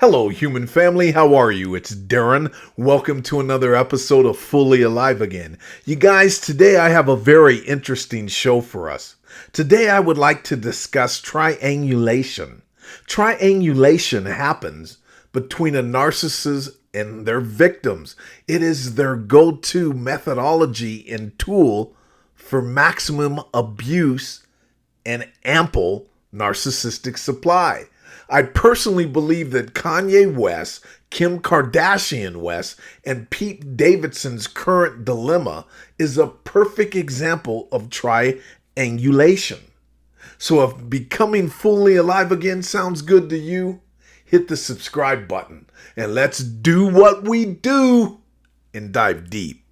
Hello, human family. How are you? It's Darren. Welcome to another episode of Fully Alive Again. You guys, today I have a very interesting show for us. Today I would like to discuss triangulation. Triangulation happens between a narcissist and their victims. It is their go-to methodology and tool for maximum abuse and ample narcissistic supply. I personally believe that Kanye West, Kim Kardashian West, and Pete Davidson's current dilemma is a perfect example of triangulation. So if becoming fully alive again sounds good to you, hit the subscribe button and let's do what we do and dive deep.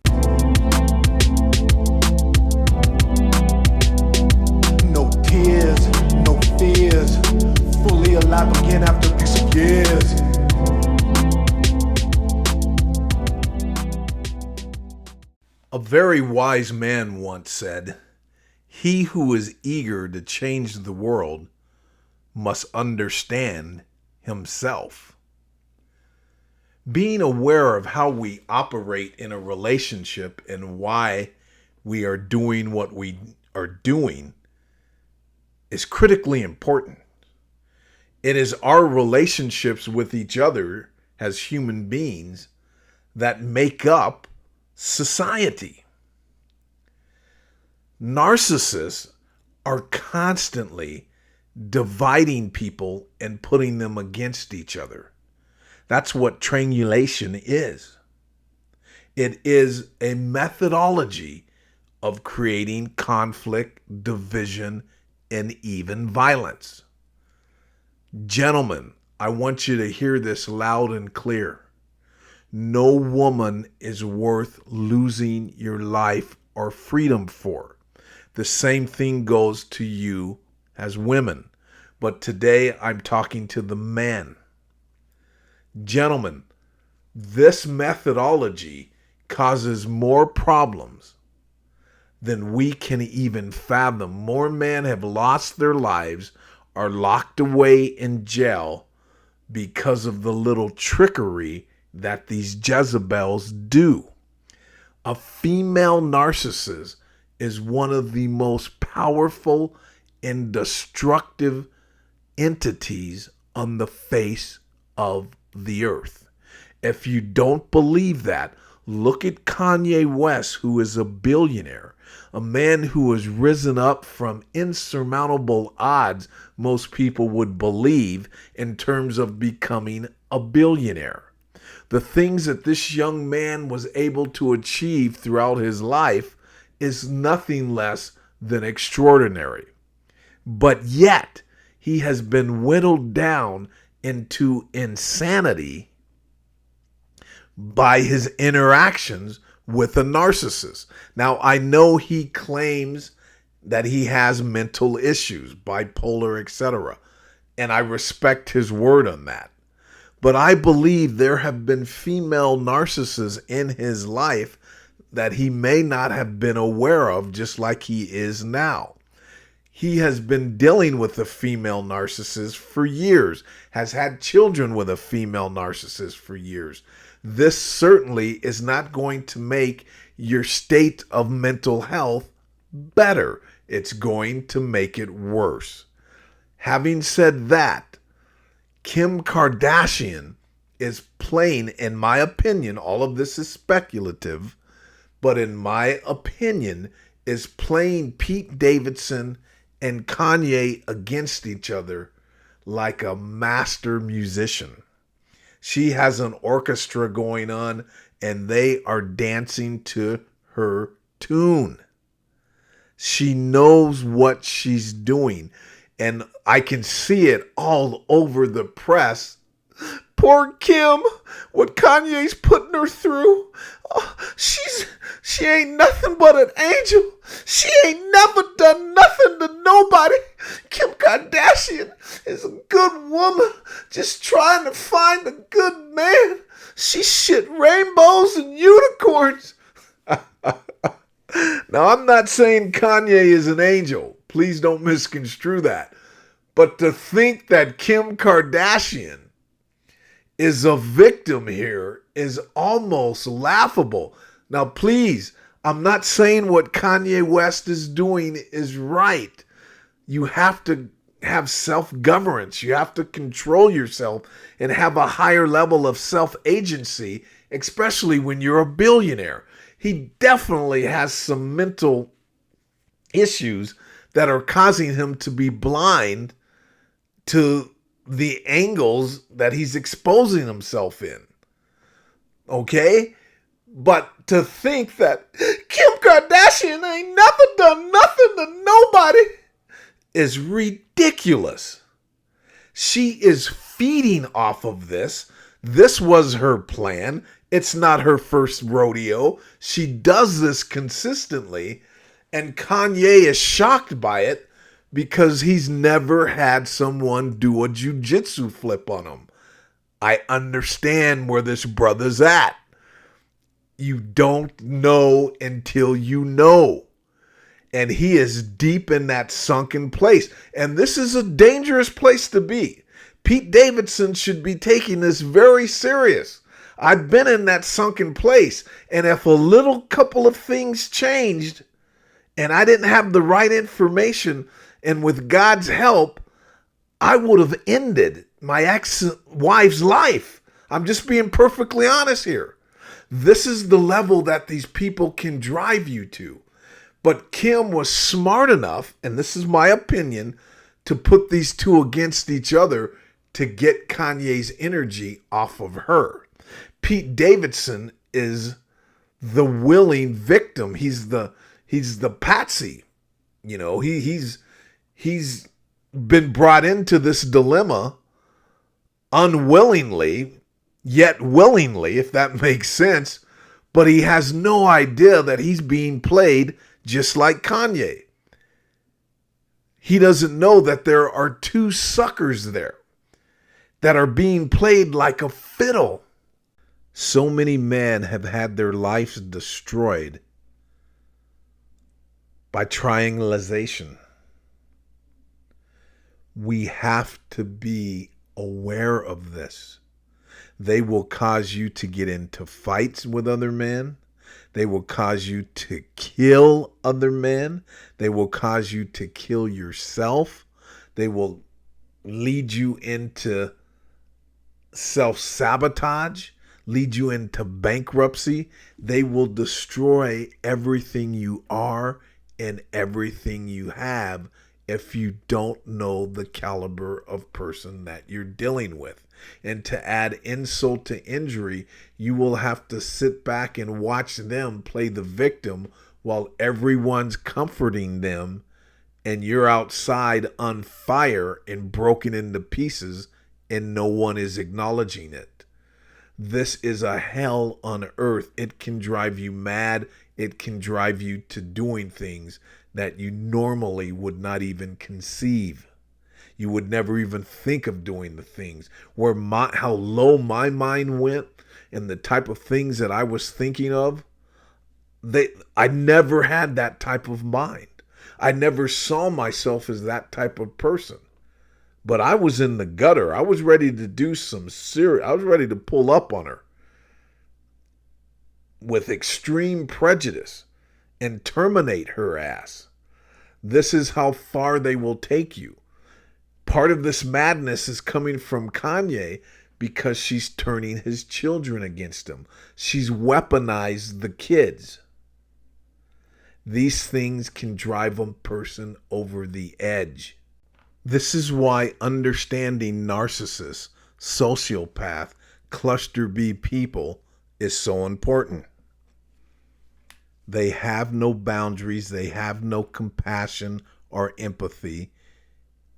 No tears, no fears. Fully alive again after these years. A very wise man once said, "He who is eager to change the world must understand himself." Being aware of how we operate in a relationship and why we are doing what we are doing is critically important. It is our relationships with each other as human beings that make up society. Narcissists are constantly dividing people and putting them against each other. That's what triangulation is. It is a methodology of creating conflict, division, and even violence. Gentlemen, I want you to hear this loud and clear. No woman is worth losing your life or freedom for. The same thing goes to you as women. But today I'm talking to the men. Gentlemen, this methodology causes more problems than we can even fathom. More men have lost their lives, are locked away in jail because of the little trickery that these Jezebels do. A female narcissist is one of the most powerful and destructive entities on the face of the earth. If you don't believe that, look at Kanye West, who is a billionaire, a man who has risen up from insurmountable odds most people would believe in terms of becoming a billionaire. The things that this young man was able to achieve throughout his life is nothing less than extraordinary. But yet, he has been whittled down into insanity by his interactions with a narcissist. Now, I know he claims that he has mental issues, bipolar, etc., and I respect his word on that. But I believe there have been female narcissists in his life that he may not have been aware of, just like he is now. He has been dealing with a female narcissist for years, has had children with a female narcissist for years. This certainly is not going to make your state of mental health better. It's going to make it worse. Having said that, Kim Kardashian is playing, in my opinion, all of this is speculative, but in my opinion, is playing Pete Davidson and Kanye against each other like a master musician. She has an orchestra going on and they are dancing to her tune. She knows what she's doing, and I can see it all over the press. Poor Kim, what Kanye's putting her through. Oh, she ain't nothing but an angel. She ain't never done nothing to nobody. Kim Kardashian is a good woman, just trying to find a good man. She shit rainbows and unicorns. Now, I'm not saying Kanye is an angel. Please don't misconstrue that. But to think that Kim Kardashian is a victim here is almost laughable. Now, please, I'm not saying what Kanye West is doing is right. You have to have self-governance. You have to control yourself and have a higher level of self-agency, especially when you're a billionaire. He definitely has some mental issues that are causing him to be blind to the angles that he's exposing himself in. Okay? But to think that Kim Kardashian ain't never done nothing to nobody is ridiculous. She is feeding off of this. This was her plan. It's not her first rodeo. She does this consistently, and Kanye is shocked by it because he's never had someone do a jujitsu flip on him. I understand where this brother's at. You don't know until you know. And he is deep in that sunken place. And this is a dangerous place to be. Pete Davidson should be taking this very serious. I've been in that sunken place. And if a little couple of things changed and I didn't have the right information, and with God's help, I would have ended my ex-wife's life. I'm just being perfectly honest here. This is the level that these people can drive you to. But Kim was smart enough, and this is my opinion, to put these two against each other to get Kanye's energy off of her. Pete Davidson is the willing victim. He's the patsy. You know, he's been brought into this dilemma unwillingly, yet willingly, if that makes sense. But he has no idea that he's being played just like Kanye. He doesn't know that there are two suckers there that are being played like a fiddle. So many men have had their lives destroyed by triangulation. We have to be aware of this. They will cause you to get into fights with other men. They will cause you to kill other men. They will cause you to kill yourself. They will lead you into self-sabotage, lead you into bankruptcy. They will destroy everything you are and everything you have if you don't know the caliber of person that you're dealing with. And to add insult to injury, you will have to sit back and watch them play the victim while everyone's comforting them and you're outside on fire and broken into pieces and no one is acknowledging it. This is a hell on earth. It can drive you mad. It can drive you to doing things that you normally would not even conceive. You would never even think of doing the things. How low my mind went and the type of things that I was thinking of, I never had that type of mind. I never saw myself as that type of person. But I was in the gutter. I was ready to do I was ready to pull up on her with extreme prejudice and terminate her ass. This is how far they will take you. Part of this madness is coming from Kanye because she's turning his children against him. She's weaponized the kids. These things can drive a person over the edge. This is why understanding narcissists, sociopath, cluster B people is so important. They have no boundaries. They have no compassion or empathy.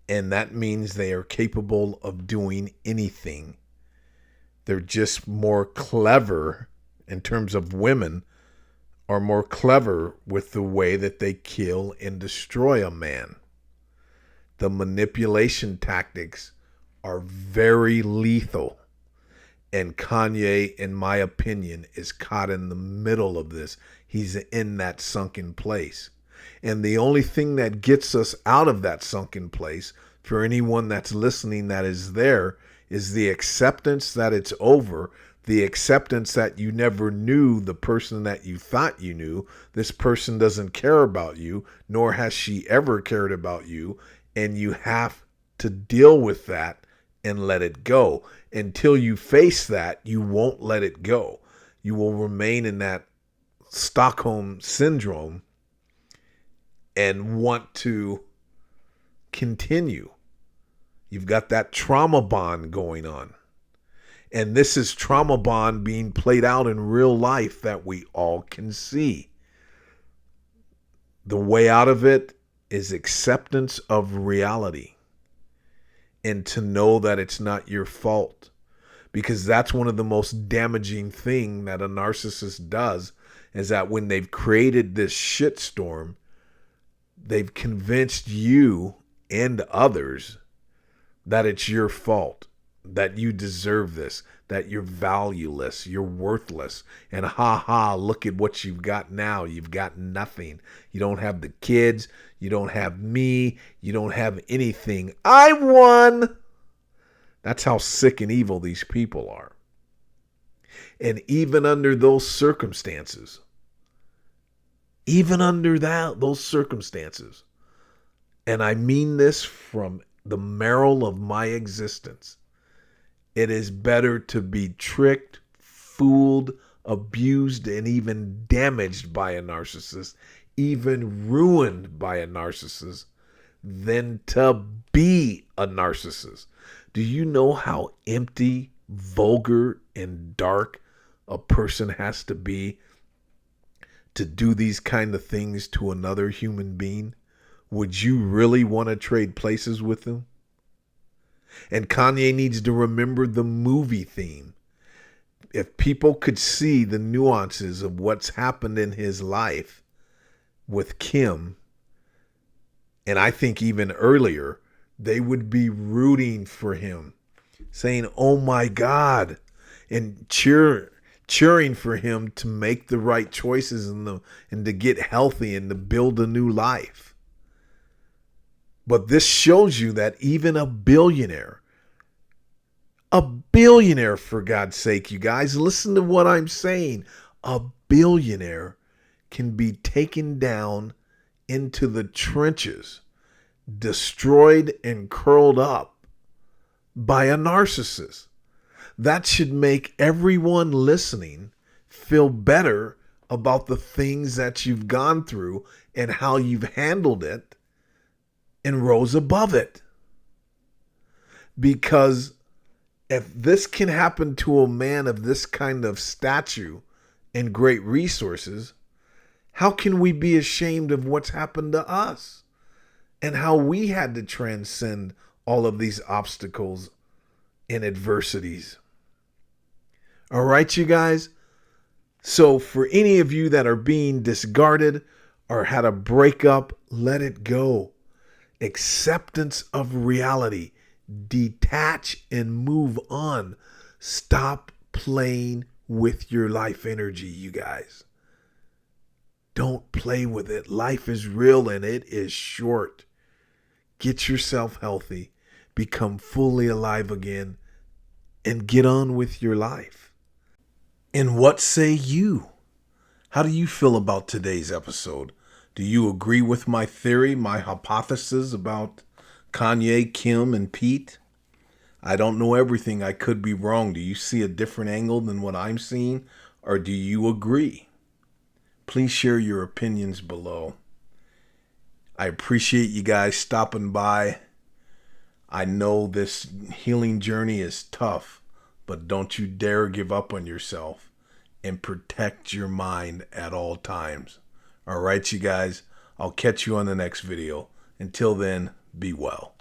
And that means they are capable of doing anything. They're just more clever in terms of women, are more clever with the way that they kill and destroy a man. The manipulation tactics are very lethal. And Kanye, in my opinion, is caught in the middle of this. He's in that sunken place. And the only thing that gets us out of that sunken place, for anyone that's listening that is there, is the acceptance that it's over, the acceptance that you never knew the person that you thought you knew. This person doesn't care about you, nor has she ever cared about you, and you have to deal with that and let it go. Until you face that, you won't let it go. You will remain in that Stockholm syndrome and want to continue. You've got that trauma bond going on. And this is trauma bond being played out in real life that we all can see. The way out of it is acceptance of reality and to know that it's not your fault. Because that's one of the most damaging thing that a narcissist does, is that when they've created this shitstorm, they've convinced you and others that it's your fault, that you deserve this, that you're valueless, you're worthless, and look at what you've got now. You've got nothing. You don't have the kids, you don't have me, you don't have anything. I won. That's how sick and evil these people are. And even under those circumstances, those circumstances, and I mean this from the marrow of my existence, it is better to be tricked, fooled, abused, and even damaged by a narcissist, even ruined by a narcissist, than to be a narcissist. Do you know how empty, vulgar, and dark a person has to be to do these kind of things to another human being? Would you really want to trade places with them? And Kanye needs to remember the movie theme. If people could see the nuances of what's happened in his life with Kim, and I think even earlier, they would be rooting for him, saying, oh my God, and cheering for him to make the right choices and to get healthy and to build a new life. But this shows you that even a billionaire, for God's sake, you guys, listen to what I'm saying. A billionaire can be taken down into the trenches, destroyed and curled up by a narcissist. That should make everyone listening feel better about the things that you've gone through and how you've handled it and rose above it. Because if this can happen to a man of this kind of stature and great resources, how can we be ashamed of what's happened to us and how we had to transcend all of these obstacles and adversities? All right, you guys. So for any of you that are being discarded or had a breakup, let it go. Acceptance of reality. Detach and move on. Stop playing with your life energy, you guys. Don't play with it. Life is real and it is short. Get yourself healthy. Become fully alive again and get on with your life. And what say you? How do you feel about today's episode? Do you agree with my theory, my hypothesis about Kanye, Kim, and Pete? I don't know everything. I could be wrong. Do you see a different angle than what I'm seeing? Or do you agree? Please share your opinions below. I appreciate you guys stopping by. I know this healing journey is tough, but don't you dare give up on yourself and protect your mind at all times. All right, you guys, I'll catch you on the next video. Until then, be well.